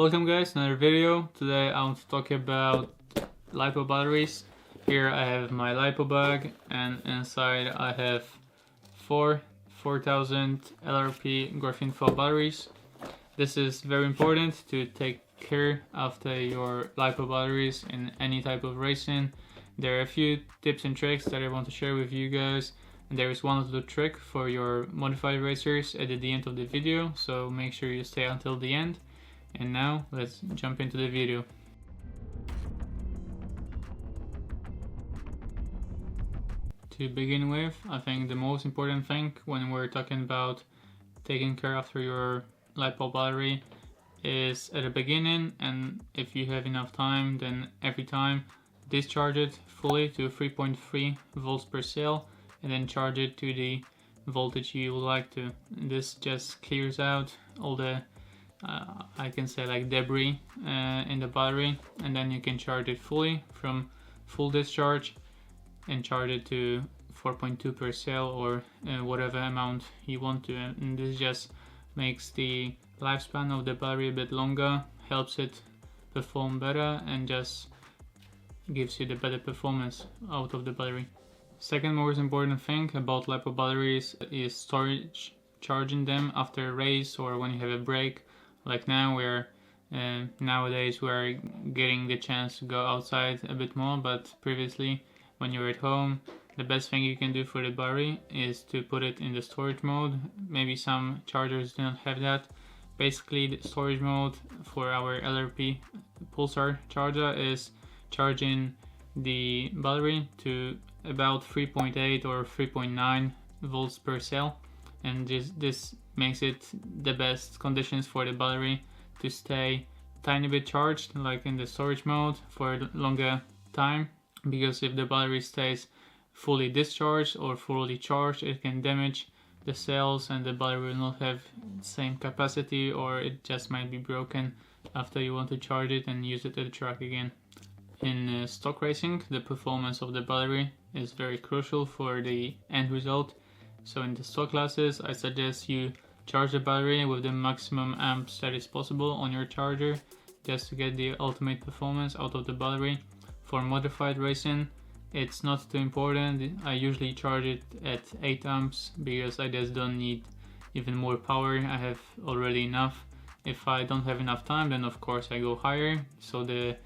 Welcome guys to another video. Today I want to talk about Lipo batteries. Here I have my Lipo bag and inside I have four 4000 LRP graphene foil batteries. This is very important to take care of your Lipo batteries in any type of racing. There are a few tips and tricks that I want to share with you guys. And there is one little trick for your modified racers at the end of the video, so make sure you stay until the end. And now let's jump into the video. To begin with, I think the most important thing when we're talking about taking care of your Lipo battery is at the beginning, and if you have enough time, then every time discharge it fully to 3.3 volts per cell and then charge it to the voltage you would like to. This just clears out all the I can say like debris in the battery, and then you can charge it fully from full discharge and charge it to 4.2 per cell or whatever amount you want to, and this just makes the lifespan of the battery a bit longer, helps it perform better, and just gives you the better performance out of the battery. Second most important thing about Lipo batteries is storage, charging them after a race or when you have a break. Like now, nowadays we're getting the chance to go outside a bit more, but previously when you're at home, the best thing you can do for the battery is to put it in the storage mode. Maybe some chargers do not have that. Basically, the storage mode for our LRP pulsar charger is charging the battery to about 3.8 or 3.9 volts per cell, and this makes it the best conditions for the battery to stay tiny bit charged, like in the storage mode, for a longer time, because if the battery stays fully discharged or fully charged, it can damage the cells and the battery will not have the same capacity, or it just might be broken after you want to charge it and use it at the track again. In stock racing, the performance of the battery is very crucial for the end result. So in the stock classes, I suggest you charge the battery with the maximum amps that is possible on your charger, just to get the ultimate performance out of the battery. For modified racing, it's not too important. I usually charge it at 8 amps because I just don't need even more power. I have already enough. If I don't have enough time, then of course I go higher, so the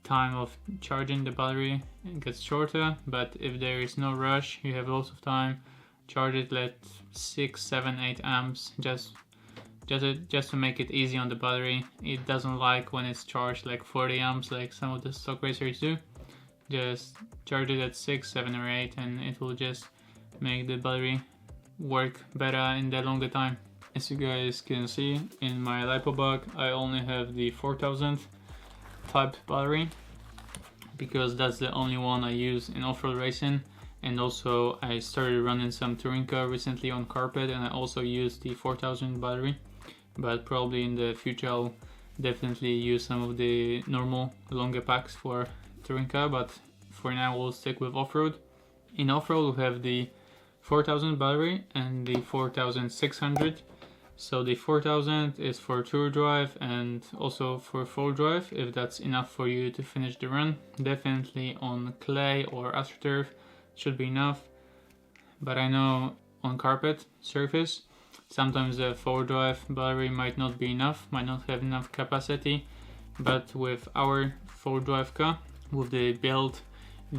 time of charging the battery gets shorter. But if there is no rush, you have lots of time, charge it at 6, 7, 8 amps just to make it easy on the battery. It doesn't like when it's charged like 40 amps like some of the stock racers do. Just charge it at 6, 7 or 8 and it will just make the battery work better in the longer time. As you guys can see, in my Lipo bag I only have the 4000 type battery because that's the only one I use in off-road racing, and also I started running some touring car recently on carpet and I also use the 4000 battery, but probably in the future I'll definitely use some of the normal longer packs for touring car, but for now we'll stick with off-road. In off-road we have the 4000 battery and the 4600. So the 4000 is for tour drive and also for full drive, if that's enough for you to finish the run. Definitely on clay or astroturf should be enough, but I know on carpet surface sometimes the 4-drive battery might not be enough, might not have enough capacity. But with our 4-drive car, with the belt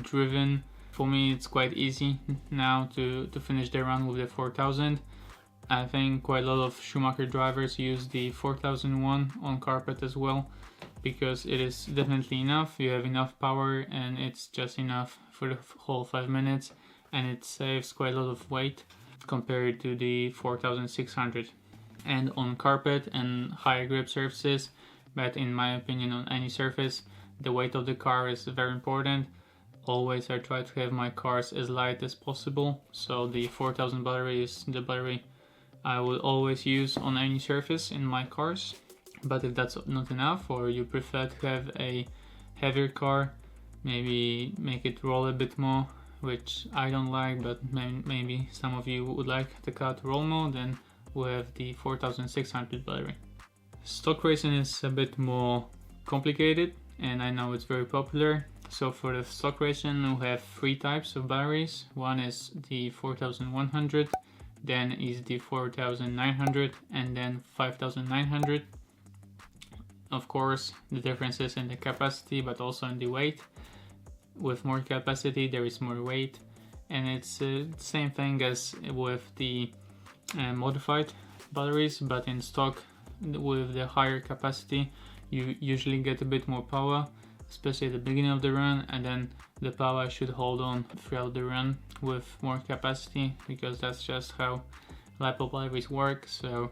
driven, for me it's quite easy now to finish the run with the 4000. I think quite a lot of Schumacher drivers use the 4001 on carpet as well, because it is definitely enough. You have enough power and it's just enough for the whole 5 minutes, and it saves quite a lot of weight compared to the 4600. And on carpet and higher grip surfaces, but in my opinion on any surface, the weight of the car is very important. Always I try to have my cars as light as possible, so the 4000 battery is the battery I will always use on any surface in my cars. But if that's not enough, or you prefer to have a heavier car, maybe make it roll a bit more, which I don't like, but maybe some of you would like the car to roll more, then we have the 4600 battery. Stock racing is a bit more complicated, and I know it's very popular. So for the stock racing, we have 3 types of batteries. One is the 4100, then is the 4900, and then 5900. Of course, the difference is in the capacity, but also in the weight. With more capacity, there is more weight, and it's the same thing as with the modified batteries, but in stock, with the higher capacity, you usually get a bit more power, especially at the beginning of the run, and then the power should hold on throughout the run with more capacity, because that's just how Lipo batteries work. So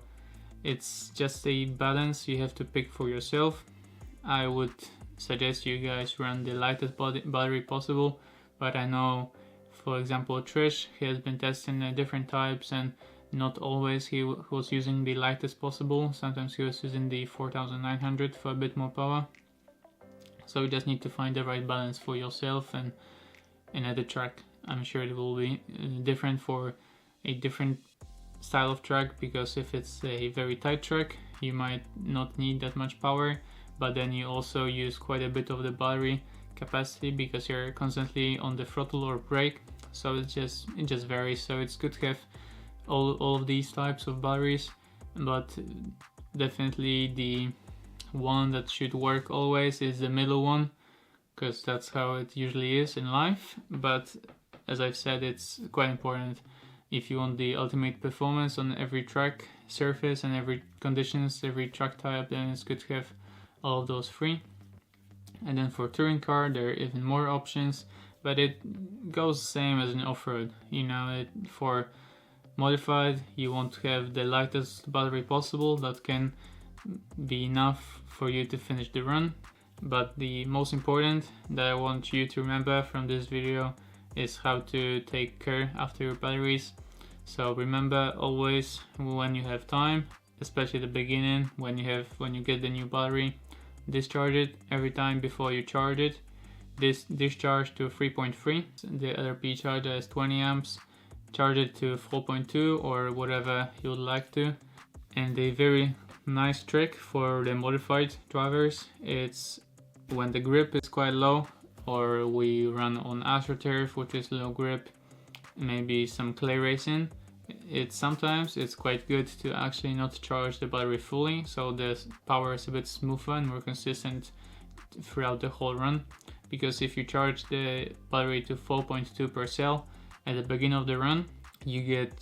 it's just a balance you have to pick for yourself. I would suggest you guys run the lightest battery possible, but I know, for example, Trish, he has been testing different types, and not always he was using the lightest possible. Sometimes he was using the 4900 for a bit more power. So you just need to find the right balance for yourself, and at the track, I'm sure it will be different for a different style of track, because if it's a very tight track, you might not need that much power, but then you also use quite a bit of the battery capacity because you're constantly on the throttle or brake. So it just varies. So it's good to have all of these types of batteries, but definitely the one that should work always is the middle one, because that's how it usually is in life. But as I've said, it's quite important if you want the ultimate performance on every track surface and every conditions, every track type, then it's good to have all of those 3. And then for touring car, there are even more options, but it goes the same as an off-road. You know, for modified, you want to have the lightest battery possible that can be enough for you to finish the run. But the most important that I want you to remember from this video is how to take care after your batteries. So remember always, when you have time, especially at the beginning, when you get the new battery, discharge it every time before you charge it. Discharge to 3.3, the LRP charger is 20 amps, charge it to 4.2 or whatever you would like to. And a very nice trick for the modified drivers, it's when the grip is quite low, or we run on astroturf, which is low grip, maybe some clay racing, sometimes it's quite good to actually not charge the battery fully, so the power is a bit smoother and more consistent throughout the whole run. Because if you charge the battery to 4.2 per cell at the beginning of the run, you get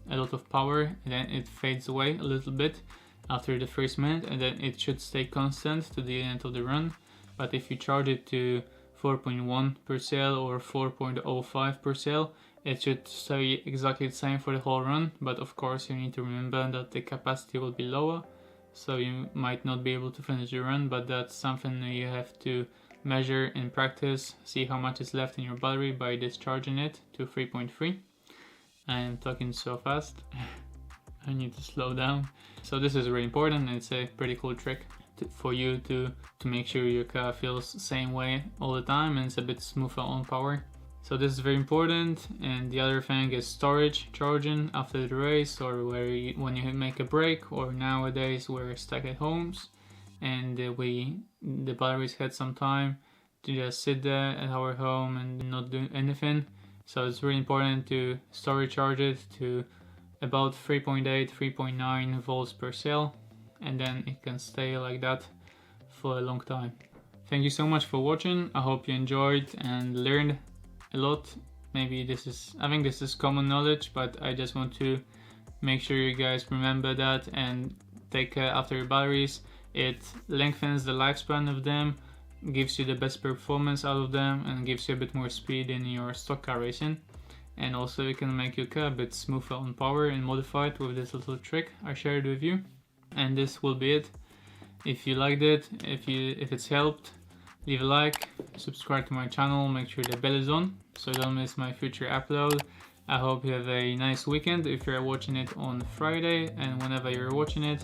a lot of power, and then it fades away a little bit after the first minute, and then it should stay constant to the end of the run. But if you charge it to 4.1 per cell or 4.05 per cell, it should stay exactly the same for the whole run. But of course, you need to remember that the capacity will be lower, so you might not be able to finish the run, but that's something you have to measure in practice. See how much is left in your battery by discharging it to 3.3. I am talking so fast. I need to slow down. So this is really important. It's a pretty cool trick for you to make sure your car feels the same way all the time, and it's a bit smoother on power. So this is very important. And the other thing is storage charging after the race, or when you make a break, or nowadays we're stuck at homes and the batteries had some time to just sit there at our home and not do anything. So it's really important to storage charge it to about 3.8, 3.9 volts per cell, and then it can stay like that for a long time. Thank you so much for watching. I hope you enjoyed and learned a lot. Maybe I think this is common knowledge, but I just want to make sure you guys remember that and take care after your batteries. It lengthens the lifespan of them, gives you the best performance out of them, and gives you a bit more speed in your stock car racing. And also it can make your car a bit smoother on power and modified with this little trick I shared with you. And this will be it. If you liked it, if it's helped, leave a like, subscribe to my channel, make sure the bell is on so you don't miss my future upload. I hope you have a nice weekend if you're watching it on Friday, and whenever you're watching it,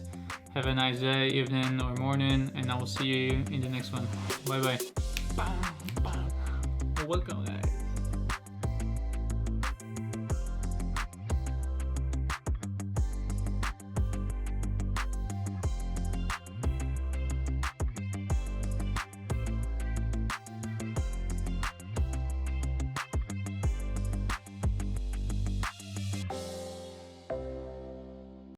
have a nice day, evening or morning, and I will see you in the next one. Bye bye. Welcome.